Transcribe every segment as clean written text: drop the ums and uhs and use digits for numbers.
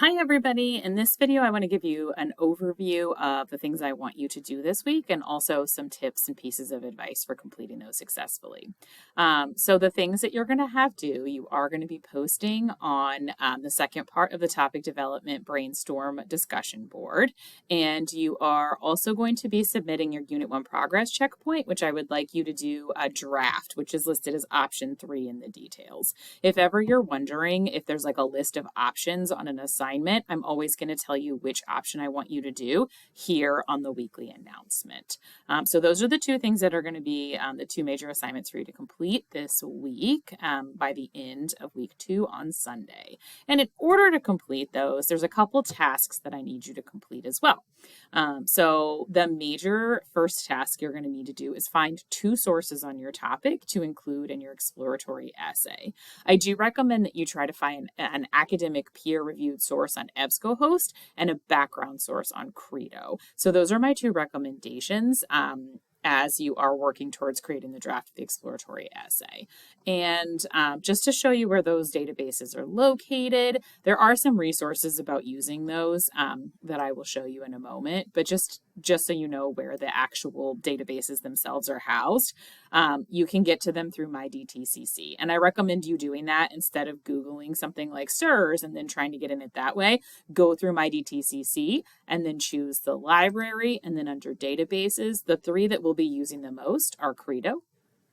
Hi everybody. In this video, I want to give you an overview of the things I want you to do this week and also some tips and pieces of advice for completing those successfully. So the things that you're going to have do, you are going to be posting on the second part of the topic development brainstorm discussion board. And you are also going to be submitting your Unit 1 progress checkpoint, which I would like you to do a draft, which is listed as option 3 in the details. If ever you're wondering if there's like a list of options on an assignment, I'm always going to tell you which option I want you to do here on the weekly announcement. So those are the two things that are going to be the two major assignments for you to complete this week by the end of week 2 on Sunday. And in order to complete those, there's a couple tasks that I need you to complete as well. So the major first task you're going to need to do is find 2 sources on your topic to include in your exploratory essay. I do recommend that you try to find an academic peer-reviewed source on EBSCOhost and a background source on Credo. So those are my 2 recommendations as you are working towards creating the draft of the exploratory essay. And just to show you where those databases are located, there are some resources about using those that I will show you in a moment, but just so you know where the actual databases themselves are housed, you can get to them through MyDTCC. And I recommend you doing that instead of Googling something like SIRS and then trying to get in it that way. Go through MyDTCC and then choose the library, and then under databases, the 3 that we'll be using the most are Credo,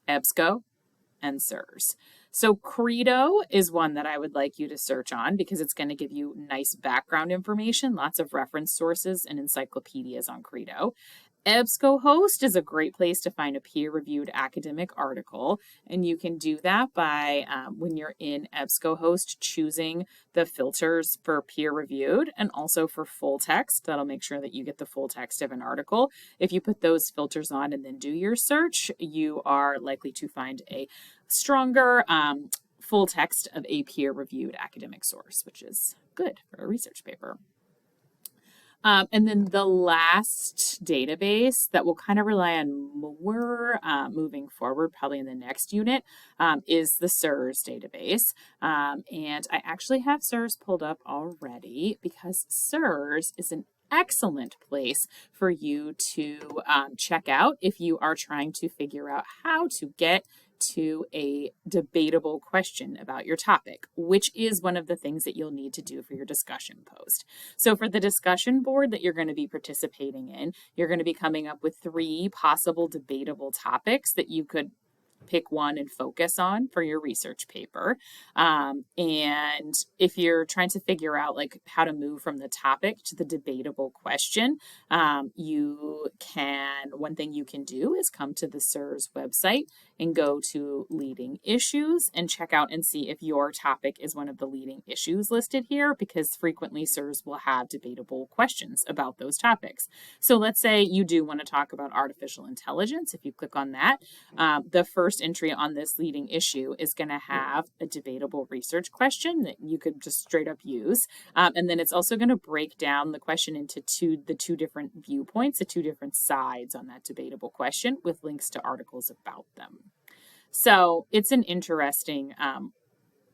EBSCO, and SIRS. So Credo is one that I would like you to search on because it's going to give you nice background information, lots of reference sources and encyclopedias on Credo. EBSCOhost is a great place to find a peer-reviewed academic article, and you can do that by, when you're in EBSCOhost, choosing the filters for peer-reviewed and also for full text. That'll make sure that you get the full text of an article. If you put those filters on and then do your search, you are likely to find a stronger full text of a peer-reviewed academic source, which is good for a research paper. And then the last database that we'll kind of rely on more moving forward, probably in the next unit, is the SIRS database. And I actually have SIRS pulled up already because SIRS is an excellent place for you to check out if you are trying to figure out how to get to a debatable question about your topic, which is one of the things that you'll need to do for your discussion post. So for the discussion board that you're going to be participating in, you're going to be coming up with 3 possible debatable topics that you could pick one and focus on for your research paper. And if you're trying to figure out like how to move from the topic to the debatable question, one thing you can do is come to the SIRS website and go to leading issues and check out and see if your topic is one of the leading issues listed here, because frequently SIRS will have debatable questions about those topics. So let's say you do want to talk about artificial intelligence. If you click on that, the first entry on this leading issue is going to have a debatable research question that you could just straight up use. And then it's also going to break down the question into the two different viewpoints, the 2 different sides on that debatable question with links to articles about them. So it's an interesting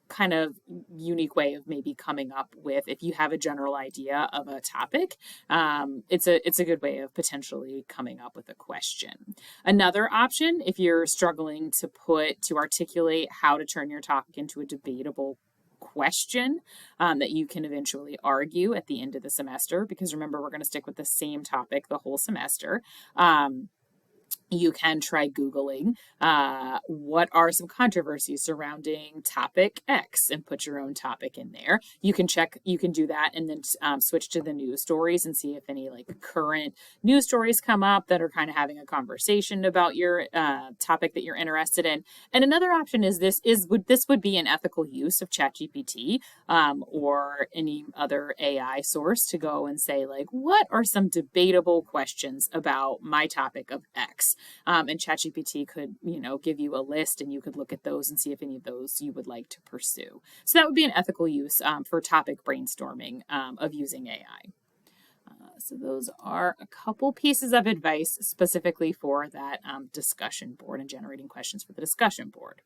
kind of unique way of maybe coming up with, if you have a general idea of a topic, it's a good way of potentially coming up with a question. Another option, if you're struggling to articulate how to turn your topic into a debatable question that you can eventually argue at the end of the semester, because remember, we're going to stick with the same topic the whole semester. You can try Googling what are some controversies surrounding topic X and put your own topic in there. You can do that and then switch to the news stories and see if any like current news stories come up that are kind of having a conversation about your topic that you're interested in. And another option is this would be an ethical use of ChatGPT or any other AI source to go and say like, what are some debatable questions about my topic of X? And ChatGPT could, give you a list and you could look at those and see if any of those you would like to pursue. So that would be an ethical use for topic brainstorming of using AI. So those are a couple pieces of advice specifically for that discussion board and generating questions for the discussion board.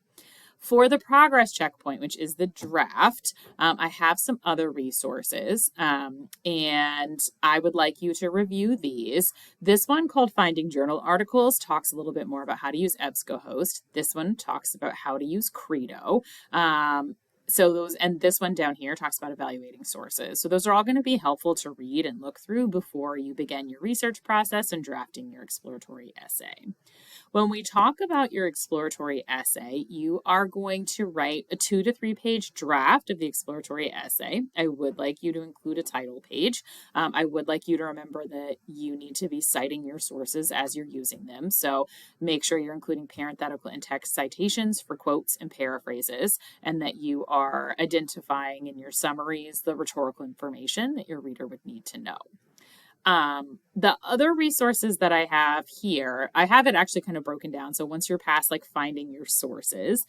For the progress checkpoint, which is the draft, I have some other resources, and I would like you to review these. This one called Finding Journal Articles talks a little bit more about how to use EBSCOhost. This one talks about how to use Credo. And this one down here talks about evaluating sources. So those are all going to be helpful to read and look through before you begin your research process and drafting your exploratory essay. When we talk about your exploratory essay, you are going to write a 2 to 3 page draft of the exploratory essay. I would like you to include a title page. I would like you to remember that you need to be citing your sources as you're using them. So make sure you're including parenthetical and text citations for quotes and paraphrases, and that you are identifying in your summaries the rhetorical information that your reader would need to know. The other resources that I have here, I have it actually kind of broken down. So once you're past like finding your sources,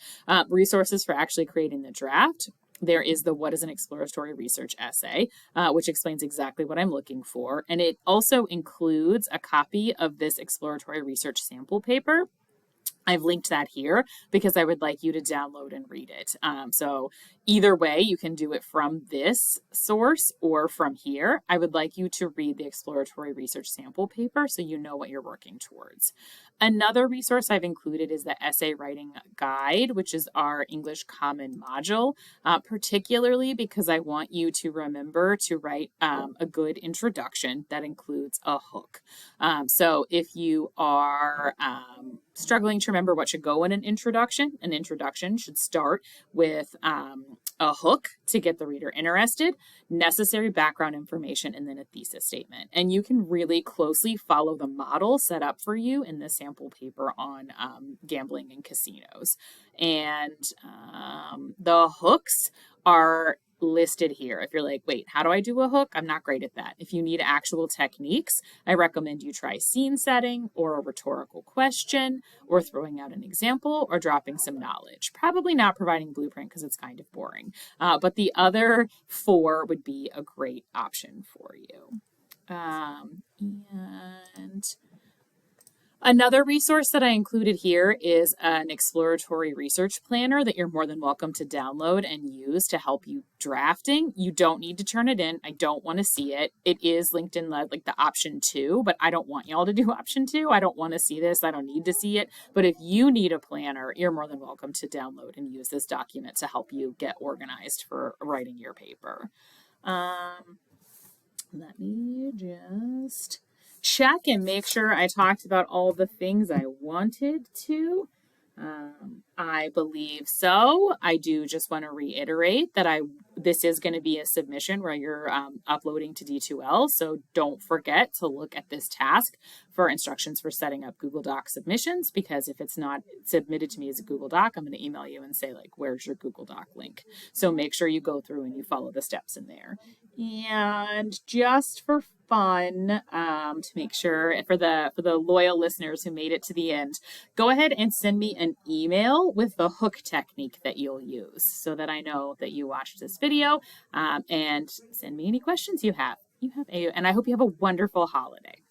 resources for actually creating the draft, there is the What is an Exploratory Research Essay, which explains exactly what I'm looking for. And it also includes a copy of this exploratory research sample paper. I've linked that here because I would like you to download and read it. So either way, you can do it from this source or from here. I would like you to read the exploratory research sample paper so you know what you're working towards. Another resource I've included is the Essay Writing Guide, which is our English Common module, particularly because I want you to remember to write a good introduction that includes a hook. So if you are struggling to remember what should go in an introduction should start with a hook to get the reader interested, necessary background information, and then a thesis statement. And you can really closely follow the model set up for you in the sample paper on gambling and casinos. And the hooks are listed here. If you're like, wait, how do I do a hook? I'm not great at that. If you need actual techniques, I recommend you try scene setting or a rhetorical question or throwing out an example or dropping some knowledge. Probably not providing blueprint because it's kind of boring. But the other 4 would be a great option for you. And another resource that I included here is an exploratory research planner that you're more than welcome to download and use to help you drafting. You don't need to turn it in. I don't want to see it. It is linked in like the option 2, but I don't want y'all to do option 2. I don't want to see this. I don't need to see it. But if you need a planner, you're more than welcome to download and use this document to help you get organized for writing your paper. Let me just check and make sure I talked about all the things I wanted to. I believe so. I do just want to reiterate that this is going to be a submission where you're uploading to D2L. So don't forget to look at this task for instructions for setting up Google Doc submissions, because if it's not submitted to me as a Google Doc, I'm going to email you and say, like, where's your Google Doc link? So make sure you go through and you follow the steps in there. And just for fun, to make sure for the loyal listeners who made it to the end, go ahead and send me an email with the hook technique that you'll use so that I know that you watched this video, and send me any questions you have. And I hope you have a wonderful holiday.